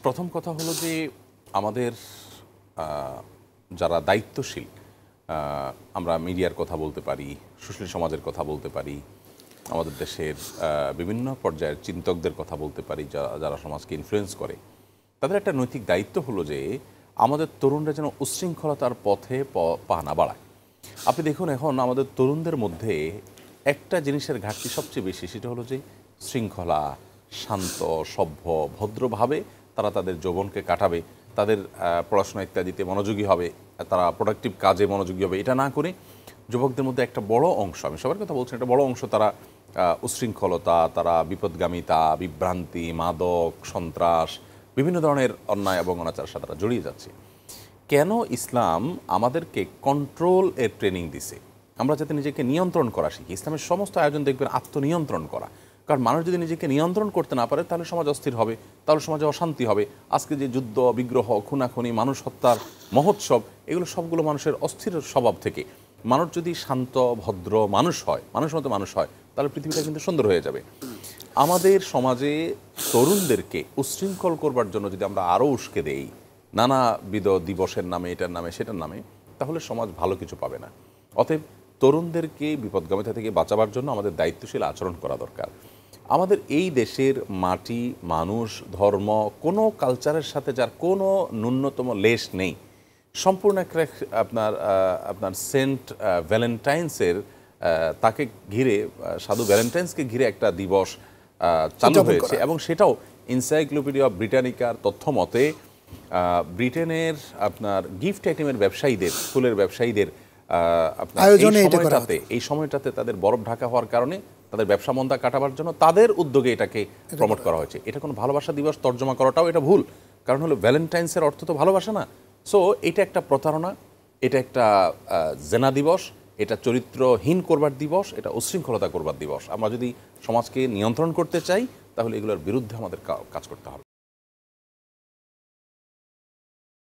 প্রথম কথা হলো যে আমাদের যারা দায়িত্বশীল, আমরা মিডিয়ার কথা বলতে পারি, সুশীল সমাজের কথা বলতে পারি, আমাদের দেশের বিভিন্ন পর্যায়ের চিন্তকদের কথা বলতে পারি, যারা সমাজকে ইনফ্লুয়েন্স করে, তাদের একটা নৈতিক দায়িত্ব হলো যে আমাদের তরুণরা যেন উচ্ছৃঙ্খলতার পথে পা না বাড়ায়। আপনি দেখুন, এখন আমাদের তরুণদের মধ্যে একটা জিনিসের ঘাটতি সবচেয়ে বেশি, সেটা হলো যে শৃঙ্খলা, শান্ত, সভ্য, ভদ্রভাবে তারা তাদের যৌবনকে কাটাবে, তাদের পড়াশোনা ইত্যাদিতে মনোযোগী হবে, তারা প্রোডাক্টিভ কাজে মনোযোগী হবে। এটা না করে যুবকদের মধ্যে একটা বড় অংশ, আমি সবার কথা বলছি, একটা বড় অংশ তারা উচ্ছৃঙ্খলতা, তারা বিপদগামিতা, বিভ্রান্তি, মাদক, সন্ত্রাস, বিভিন্ন ধরনের অন্যায় এবং অনাচারের সাথে তারা জড়িয়ে যাচ্ছে। কেন ইসলাম আমাদেরকে কন্ট্রোল এর ট্রেনিং দিছে? আমরা যাতে নিজেকে নিয়ন্ত্রণ করা শিখি। ইসলামের সমস্ত আয়োজন দেখবেন আত্মনিয়ন্ত্রণ করা। কারণ মানুষ যদি নিজেকে নিয়ন্ত্রণ করতে না পারে তাহলে সমাজ অস্থির হবে, তাহলে সমাজে অশান্তি হবে। আজকে যে যুদ্ধ, বিগ্রহ, খুনাখুনি, মানুষ হত্যার মহোৎসব, এগুলো সবগুলো মানুষের অস্থির স্বভাব থেকে। মানুষ যদি শান্ত, ভদ্র মানুষ হয়, মানুষের মতো মানুষ হয়, তাহলে পৃথিবীটা কিন্তু সুন্দর হয়ে যাবে। আমাদের সমাজে তরুণদেরকে উচ্ছৃঙ্খল করবার জন্য যদি আমরা আরও উস্কে দেই নানাবিধ দিবসের নামে, এটার নামে, সেটার নামে, তাহলে সমাজ ভালো কিছু পাবে না। অতএব তরুণদেরকে বিপদগামিতা থেকে বাঁচাবার জন্য আমাদের দায়িত্বশীল আচরণ করা দরকার। আমাদের এই দেশের মাটি, মানুষ, ধর্ম, কোনো কালচারের সাথে যার কোনো ন্যূনতম লেশ নেই। সম্পূর্ণ একটা আপনার সেন্ট ভ্যালেন্টাইন্সের তাকে ঘিরে, সাধু ভ্যালেন্টাইন্সকে ঘিরে একটা দিবস চালু হয়েছে, এবং সেটাও এনসাইক্লোপিডিয়া ব্রিটানিকার তথ্য মতে ব্রিটেনের আপনার গিফট আইটেমের ব্যবসায়ীদের, ফুলের ব্যবসায়ীদের এই সময়টাতে তাদের বরফ ঢাকা হওয়ার কারণে তাদের ব্যবসা মন্দা কাটাবার জন্য তাদের উদ্যোগে এটাকে প্রমোট করা হয়েছে। এটা কোনো ভালোবাসা দিবস তর্জমা করাটাও এটা ভুল, কারণ হলো ভ্যালেন্টাইন্সের অর্থ তো ভালোবাসা না। সো এটা একটা প্রতারণা, এটা একটা জেনা দিবস, এটা চরিত্রহীন করবার দিবস, এটা উচ্ছৃঙ্খলতা করবার দিবস। আমরা যদি সমাজকে নিয়ন্ত্রণ করতে চাই তাহলে এগুলোর বিরুদ্ধে আমাদের কাজ করতে হবে।